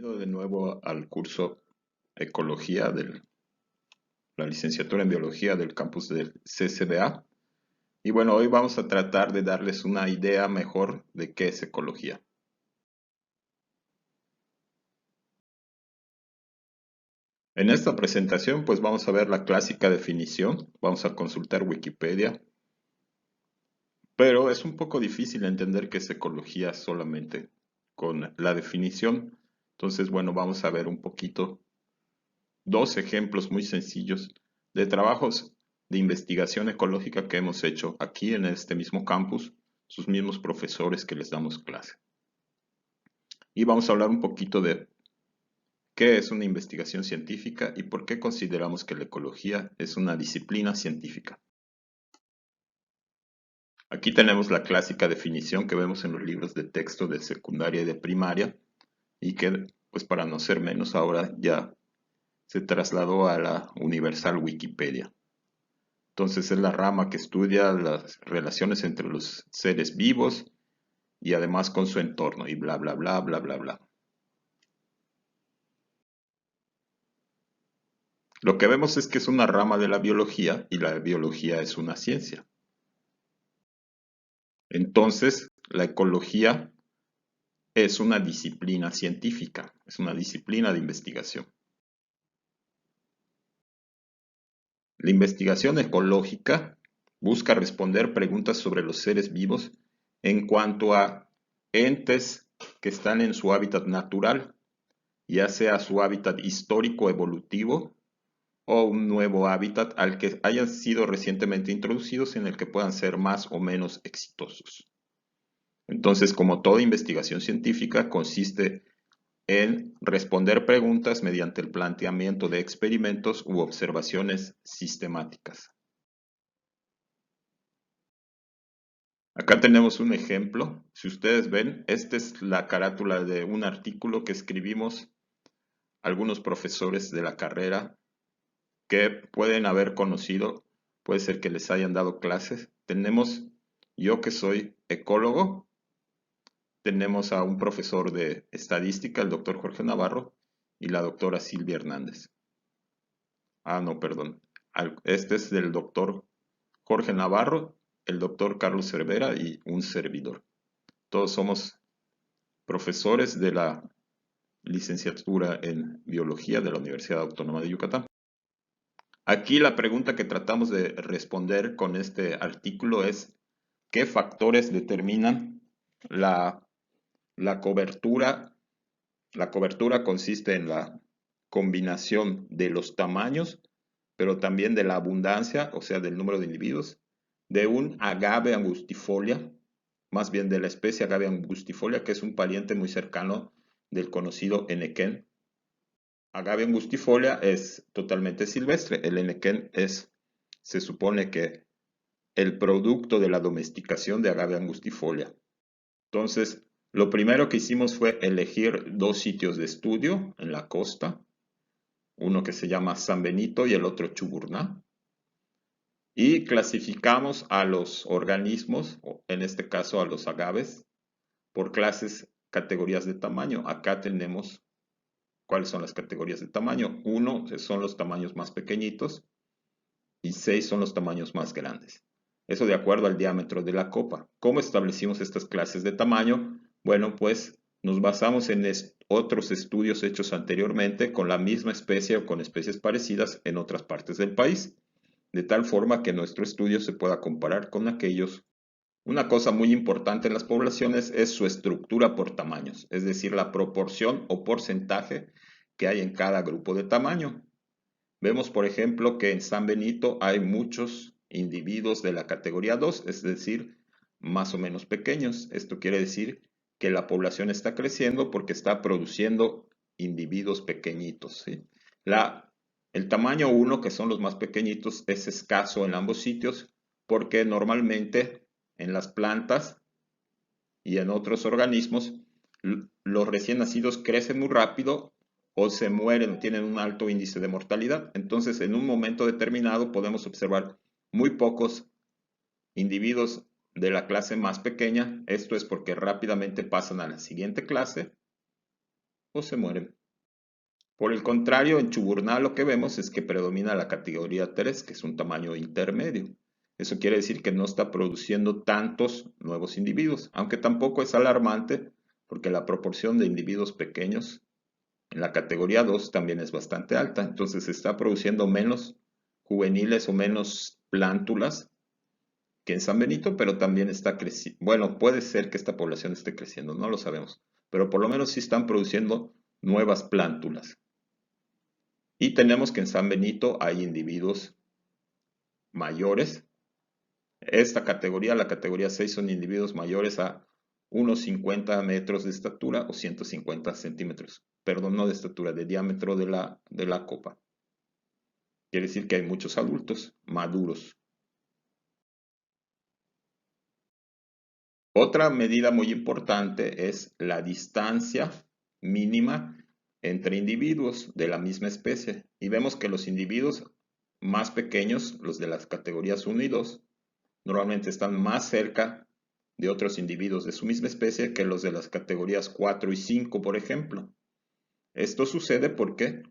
Bienvenido de nuevo al curso Ecología de la licenciatura en Biología del campus del CCBA. Y bueno, hoy vamos a tratar de darles una idea mejor de qué es ecología. En esta presentación pues vamos a ver la clásica definición, vamos a consultar Wikipedia, pero es un poco difícil entender qué es ecología solamente con la definición. Entonces, bueno, vamos a ver un poquito dos ejemplos muy sencillos de trabajos de investigación ecológica que hemos hecho aquí en este mismo campus, sus mismos profesores que les damos clase. Y vamos a hablar un poquito de qué es una investigación científica y por qué consideramos que la ecología es una disciplina científica. Aquí tenemos la clásica definición que vemos en los libros de texto de secundaria y de primaria y que, pues para no ser menos, ahora ya se trasladó a la universal Wikipedia. Entonces es la rama que estudia las relaciones entre los seres vivos y además con su entorno y bla, bla, bla, bla, bla, bla. Lo que vemos es que es una rama de la biología y la biología es una ciencia. Entonces, la ecología es una disciplina científica, es una disciplina de investigación. La investigación ecológica busca responder preguntas sobre los seres vivos en cuanto a entes que están en su hábitat natural, ya sea su hábitat histórico evolutivo o un nuevo hábitat al que hayan sido recientemente introducidos en el que puedan ser más o menos exitosos. Entonces, como toda investigación científica, consiste en responder preguntas mediante el planteamiento de experimentos u observaciones sistemáticas. Acá tenemos un ejemplo. Si ustedes ven, esta es la carátula de un artículo que escribimos algunos profesores de la carrera que pueden haber conocido, puede ser que les hayan dado clases. Tenemos, yo que soy ecólogo, tenemos a un profesor de estadística, el doctor Jorge Navarro, y la doctora Silvia Hernández. No, perdón. Este es del doctor Jorge Navarro, el doctor Carlos Cervera y un servidor. Todos somos profesores de la licenciatura en Biología de la Universidad Autónoma de Yucatán. Aquí la pregunta que tratamos de responder con este artículo es ¿qué factores determinan la cobertura? La cobertura consiste en la combinación de los tamaños, pero también de la abundancia, o sea, del número de individuos, de un agave angustifolia, más bien de la especie agave angustifolia, que es un pariente muy cercano del conocido henequén. Agave angustifolia es totalmente silvestre. El henequén se supone que el producto de la domesticación de Agave angustifolia. Entonces, lo primero que hicimos fue elegir dos sitios de estudio en la costa, uno que se llama San Benito y el otro Chuburná, y clasificamos a los organismos, en este caso a los agaves, por categorías de tamaño. Acá tenemos cuáles son las categorías de tamaño. 1 son los tamaños más pequeñitos y 6 son los tamaños más grandes. Eso de acuerdo al diámetro de la copa. ¿Cómo establecimos estas clases de tamaño? Bueno, pues nos basamos en otros estudios hechos anteriormente con la misma especie o con especies parecidas en otras partes del país, de tal forma que nuestro estudio se pueda comparar con aquellos. Una cosa muy importante en las poblaciones es su estructura por tamaños, es decir, la proporción o porcentaje que hay en cada grupo de tamaño. Vemos, por ejemplo, que en San Benito hay muchos individuos de la categoría 2, es decir, más o menos pequeños. Esto quiere decir que la población está creciendo porque está produciendo individuos pequeñitos, ¿sí? El tamaño 1, que son los más pequeñitos, es escaso en ambos sitios porque normalmente en las plantas y en otros organismos los recién nacidos crecen muy rápido o se mueren, tienen un alto índice de mortalidad. Entonces, en un momento determinado podemos observar muy pocos individuos de la clase más pequeña. Esto es porque rápidamente pasan a la siguiente clase o se mueren. Por el contrario, en Chuburná lo que vemos es que predomina la categoría 3, que es un tamaño intermedio. Eso quiere decir que no está produciendo tantos nuevos individuos, aunque tampoco es alarmante porque la proporción de individuos pequeños en la categoría 2 también es bastante alta. Entonces se está produciendo menos juveniles o menos plántulas que en San Benito, pero también está creciendo. Bueno, puede ser que esta población esté creciendo, no lo sabemos, pero por lo menos sí están produciendo nuevas plántulas. Y tenemos que en San Benito hay individuos mayores. Esta categoría, la categoría 6, son individuos mayores a unos 50 metros de estatura o 150 centímetros. Perdón, no de estatura, de diámetro de la copa. Quiere decir que hay muchos adultos maduros. Otra medida muy importante es la distancia mínima entre individuos de la misma especie. Y vemos que los individuos más pequeños, los de las categorías 1 y 2, normalmente están más cerca de otros individuos de su misma especie que los de las categorías 4 y 5, por ejemplo. Esto sucede porque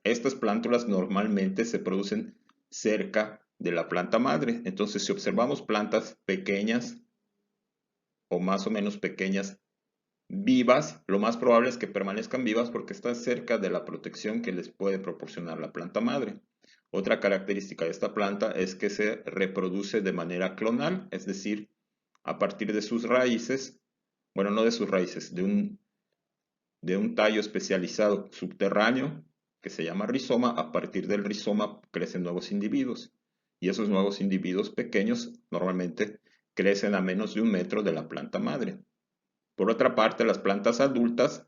estas plántulas normalmente se producen cerca de la planta madre. Entonces, si observamos plantas pequeñas o más o menos pequeñas vivas, lo más probable es que permanezcan vivas porque están cerca de la protección que les puede proporcionar la planta madre. Otra característica de esta planta es que se reproduce de manera clonal, es decir, a partir de sus raíces, bueno, no de sus raíces, de un tallo especializado subterráneo que se llama rizoma. A partir del rizoma crecen nuevos individuos y esos nuevos individuos pequeños normalmente crecen a menos de 1 metro de la planta madre. Por otra parte, las plantas adultas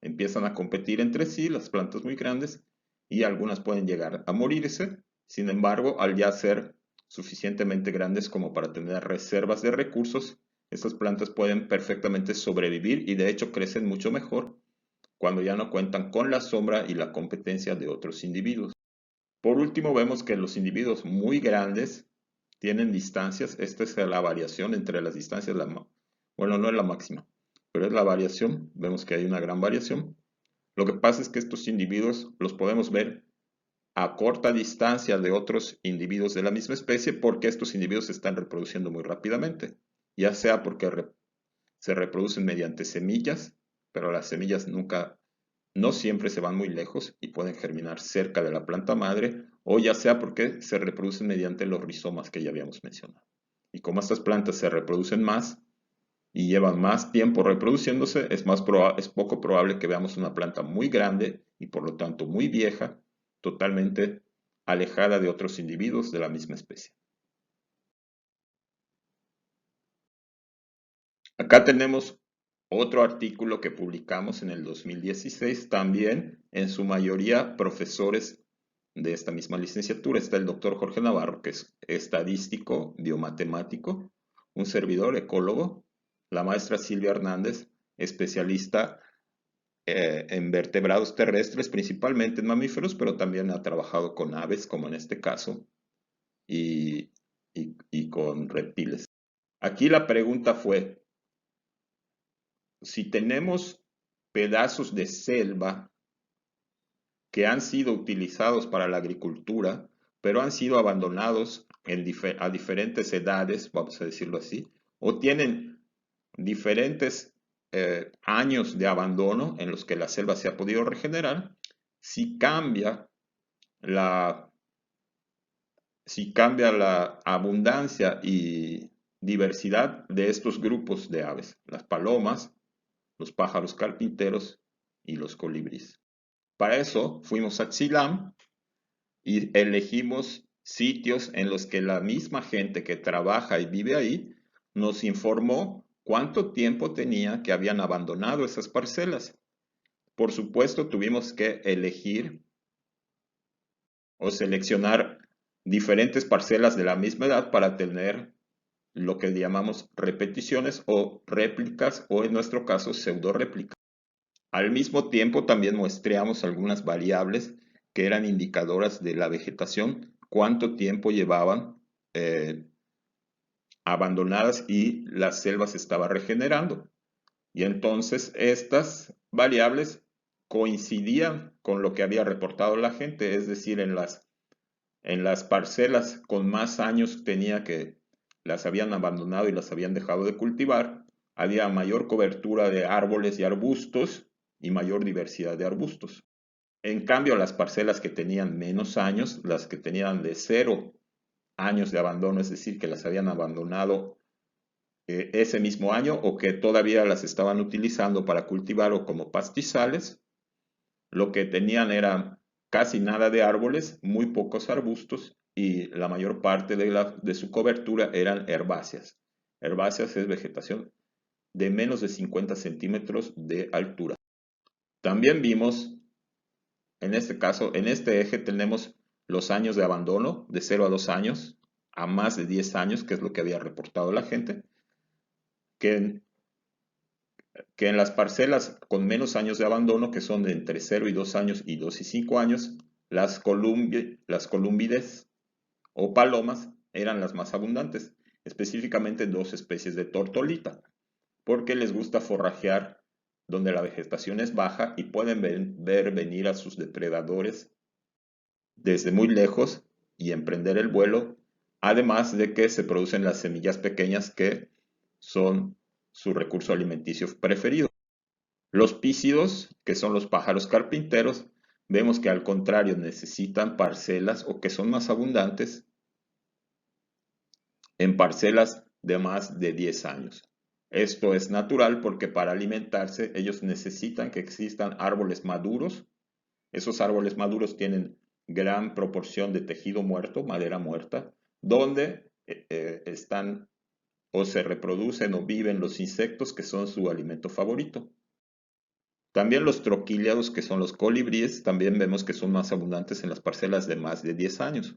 empiezan a competir entre sí, las plantas muy grandes, y algunas pueden llegar a morirse. Sin embargo, al ya ser suficientemente grandes como para tener reservas de recursos, estas plantas pueden perfectamente sobrevivir y de hecho crecen mucho mejor cuando ya no cuentan con la sombra y la competencia de otros individuos. Por último, vemos que los individuos muy grandes tienen distancias. Esta es la variación entre las distancias, bueno, no es la máxima, pero es la variación. Vemos que hay una gran variación. Lo que pasa es que estos individuos los podemos ver a corta distancia de otros individuos de la misma especie porque estos individuos se están reproduciendo muy rápidamente, ya sea porque se reproducen mediante semillas, pero las semillas no siempre se van muy lejos y pueden germinar cerca de la planta madre, o ya sea porque se reproducen mediante los rizomas que ya habíamos mencionado. Y como estas plantas se reproducen más y llevan más tiempo reproduciéndose, es poco probable que veamos una planta muy grande y por lo tanto muy vieja, totalmente alejada de otros individuos de la misma especie. Acá tenemos otro artículo que publicamos en el 2016, también en su mayoría profesores de esta misma licenciatura. Está el doctor Jorge Navarro, que es estadístico, biomatemático, un servidor ecólogo, la maestra Silvia Hernández, especialista en vertebrados terrestres, principalmente en mamíferos, pero también ha trabajado con aves, como en este caso, y, y con reptiles. Aquí la pregunta fue, si tenemos pedazos de selva que han sido utilizados para la agricultura, pero han sido abandonados a diferentes edades, vamos a decirlo así, o tienen diferentes años de abandono en los que la selva se ha podido regenerar, si cambia la abundancia y diversidad de estos grupos de aves, las palomas, los pájaros carpinteros y los colibríes. Para eso fuimos a Chilam y elegimos sitios en los que la misma gente que trabaja y vive ahí nos informó cuánto tiempo tenía que habían abandonado esas parcelas. Por supuesto, tuvimos que elegir o seleccionar diferentes parcelas de la misma edad para tener lo que llamamos repeticiones o réplicas, o en nuestro caso pseudo réplicas. Al mismo tiempo también muestreamos algunas variables que eran indicadoras de la vegetación, cuánto tiempo llevaban abandonadas y la selva se estaba regenerando. Y entonces estas variables coincidían con lo que había reportado la gente, es decir, en las parcelas con más años tenía que las habían abandonado y las habían dejado de cultivar, había mayor cobertura de árboles y arbustos y mayor diversidad de arbustos. En cambio, las parcelas que tenían menos años, las que tenían de 0 años de abandono, es decir, que las habían abandonado ese mismo año o que todavía las estaban utilizando para cultivar o como pastizales, lo que tenían era casi nada de árboles, muy pocos arbustos y la mayor parte de su cobertura eran herbáceas. Herbáceas es vegetación de menos de 50 centímetros de altura. También vimos, en este caso, en este eje tenemos los años de abandono, de 0 a 2 años, a más de 10 años, que es lo que había reportado la gente, que en las parcelas con menos años de abandono, que son de entre 0 y 2 años y 2 y 5 años, las columbides o palomas eran las más abundantes, específicamente dos especies de tortolita, porque les gusta forrajear donde la vegetación es baja y pueden ver venir a sus depredadores desde muy lejos y emprender el vuelo, además de que se producen las semillas pequeñas que son su recurso alimenticio preferido. Los pícidos, que son los pájaros carpinteros, vemos que al contrario necesitan parcelas o que son más abundantes en parcelas de más de 10 años. Esto es natural porque para alimentarse ellos necesitan que existan árboles maduros. Esos árboles maduros tienen gran proporción de tejido muerto, madera muerta, donde están o se reproducen o viven los insectos que son su alimento favorito. También los troquíleos, que son los colibríes, también vemos que son más abundantes en las parcelas de más de 10 años.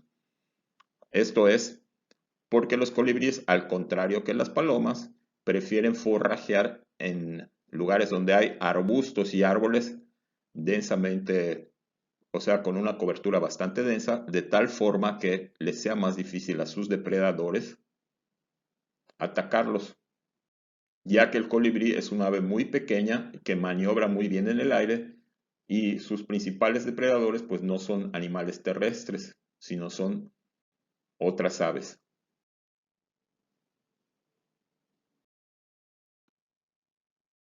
Esto es porque los colibríes, al contrario que las palomas, prefieren forrajear en lugares donde hay arbustos y árboles densamente, o sea, con una cobertura bastante densa, de tal forma que les sea más difícil a sus depredadores atacarlos, ya que el colibrí es un ave muy pequeña que maniobra muy bien en el aire y sus principales depredadores pues no son animales terrestres, sino son otras aves.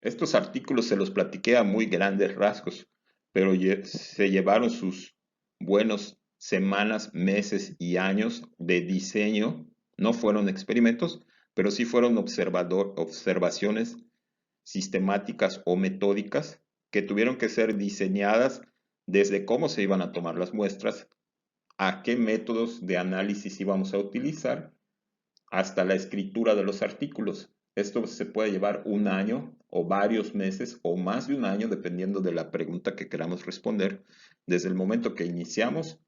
Estos artículos se los platiqué a muy grandes rasgos, pero se llevaron sus buenos semanas, meses y años de diseño. No fueron experimentos, pero sí fueron observaciones sistemáticas o metódicas que tuvieron que ser diseñadas desde cómo se iban a tomar las muestras, a qué métodos de análisis íbamos a utilizar, hasta la escritura de los artículos. Esto se puede llevar un año o varios meses o más de un año, dependiendo de la pregunta que queramos responder, desde el momento que iniciamos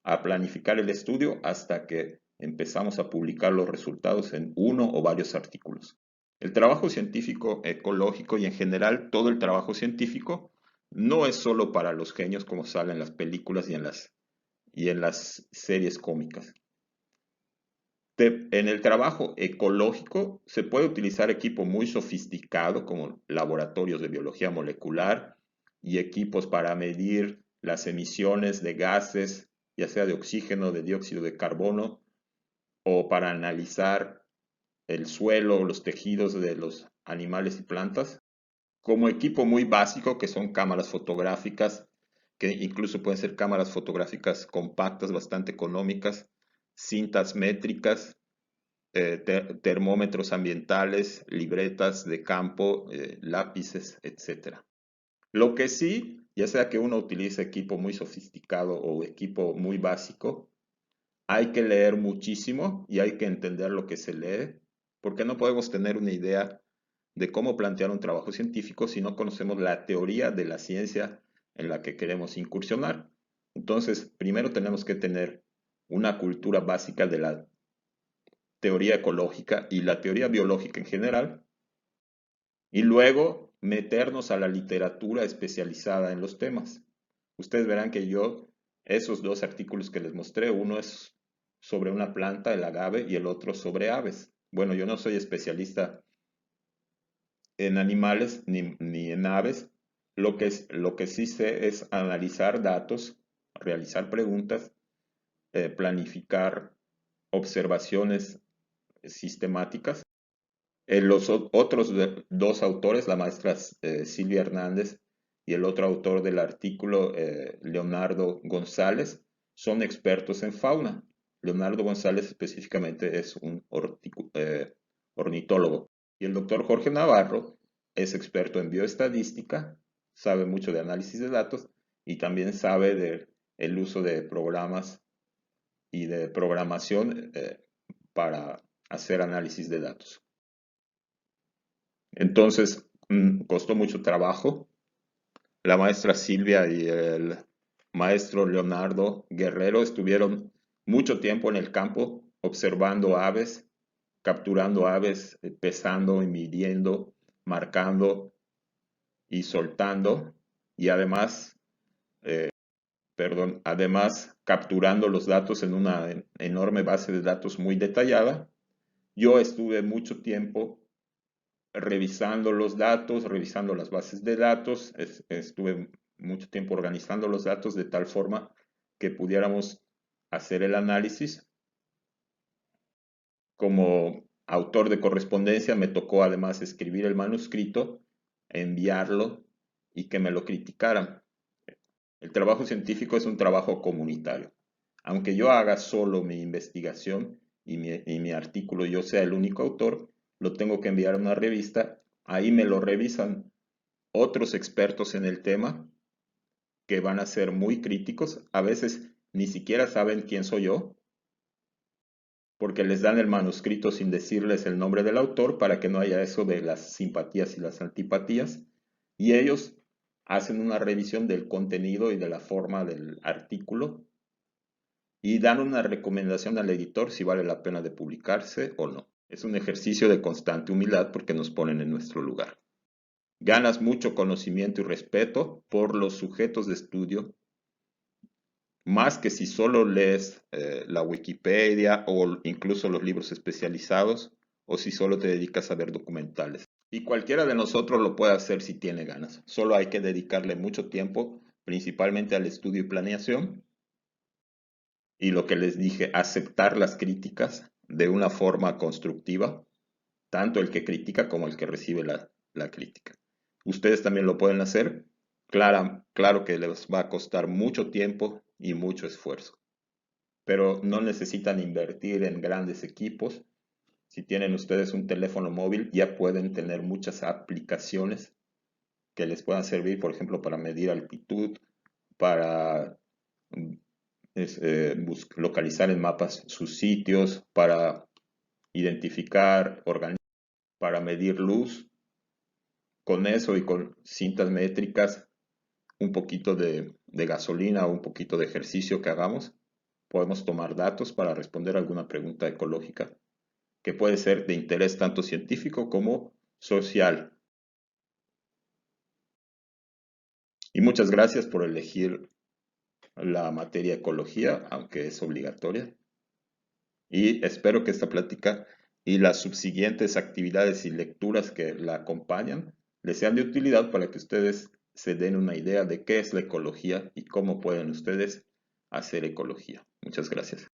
a planificar el estudio hasta que empezamos a publicar los resultados en uno o varios artículos. El trabajo científico ecológico y en general todo el trabajo científico no es solo para los genios como sale en las películas y en las series cómicas. En el trabajo ecológico se puede utilizar equipo muy sofisticado como laboratorios de biología molecular y equipos para medir las emisiones de gases, ya sea de oxígeno, de dióxido de carbono, o para analizar el suelo o los tejidos de los animales y plantas, como equipo muy básico que son cámaras fotográficas, que incluso pueden ser cámaras fotográficas compactas, bastante económicas, cintas métricas, termómetros ambientales, libretas de campo, lápices, etcétera. Lo que sí, ya sea que uno utilice equipo muy sofisticado o equipo muy básico, hay que leer muchísimo y hay que entender lo que se lee, porque no podemos tener una idea de cómo plantear un trabajo científico si no conocemos la teoría de la ciencia en la que queremos incursionar. Entonces, primero tenemos que tener una cultura básica de la teoría ecológica y la teoría biológica en general, y luego meternos a la literatura especializada en los temas. Ustedes verán que yo, esos dos artículos que les mostré, uno es sobre una planta, el agave, y el otro sobre aves. Bueno, yo no soy especialista en animales ni en aves, Lo que sí sé es analizar datos, realizar preguntas, planificar observaciones sistemáticas. Los otros dos autores, la maestra Silvia Hernández y el otro autor del artículo, Leonardo González, son expertos en fauna. Leonardo González específicamente es un ornitólogo. Y el doctor Jorge Navarro es experto en bioestadística, sabe mucho de análisis de datos y también sabe del uso de programas y de programación para hacer análisis de datos. Entonces, costó mucho trabajo. La maestra Silvia y el maestro Leonardo Guerrero estuvieron mucho tiempo en el campo observando aves, capturando aves, pesando y midiendo, marcando y soltando, y además, además capturando los datos en una enorme base de datos muy detallada. Yo estuve mucho tiempo revisando los datos, revisando las bases de datos, estuve mucho tiempo organizando los datos de tal forma que pudiéramos hacer el análisis. Como autor de correspondencia me tocó además escribir el manuscrito, enviarlo y que me lo criticaran. El trabajo científico es un trabajo comunitario. Aunque yo haga solo mi investigación y mi artículo, yo sea el único autor, lo tengo que enviar a una revista, ahí me lo revisan otros expertos en el tema que van a ser muy críticos, a veces ni siquiera saben quién soy yo, porque les dan el manuscrito sin decirles el nombre del autor para que no haya eso de las simpatías y las antipatías, y ellos hacen una revisión del contenido y de la forma del artículo y dan una recomendación al editor si vale la pena de publicarse o no. Es un ejercicio de constante humildad porque nos ponen en nuestro lugar. Ganas mucho conocimiento y respeto por los sujetos de estudio, más que si solo lees la Wikipedia o incluso los libros especializados o si solo te dedicas a ver documentales. Y cualquiera de nosotros lo puede hacer si tiene ganas. Solo hay que dedicarle mucho tiempo, principalmente al estudio y planeación. Y lo que les dije, aceptar las críticas de una forma constructiva, tanto el que critica como el que recibe la crítica. Ustedes también lo pueden hacer. Claro que les va a costar mucho tiempo y mucho esfuerzo, pero no necesitan invertir en grandes equipos. Si tienen ustedes un teléfono móvil, ya pueden tener muchas aplicaciones que les puedan servir, por ejemplo, para medir altitud, para localizar en mapas sus sitios, para identificar, para medir luz. Con eso y con cintas métricas, un poquito de gasolina o un poquito de ejercicio que hagamos, podemos tomar datos para responder alguna pregunta ecológica que puede ser de interés tanto científico como social. Y muchas gracias por elegir la materia ecología, aunque es obligatoria. Y espero que esta plática y las subsiguientes actividades y lecturas que la acompañan les sean de utilidad para que ustedes se den una idea de qué es la ecología y cómo pueden ustedes hacer ecología. Muchas gracias.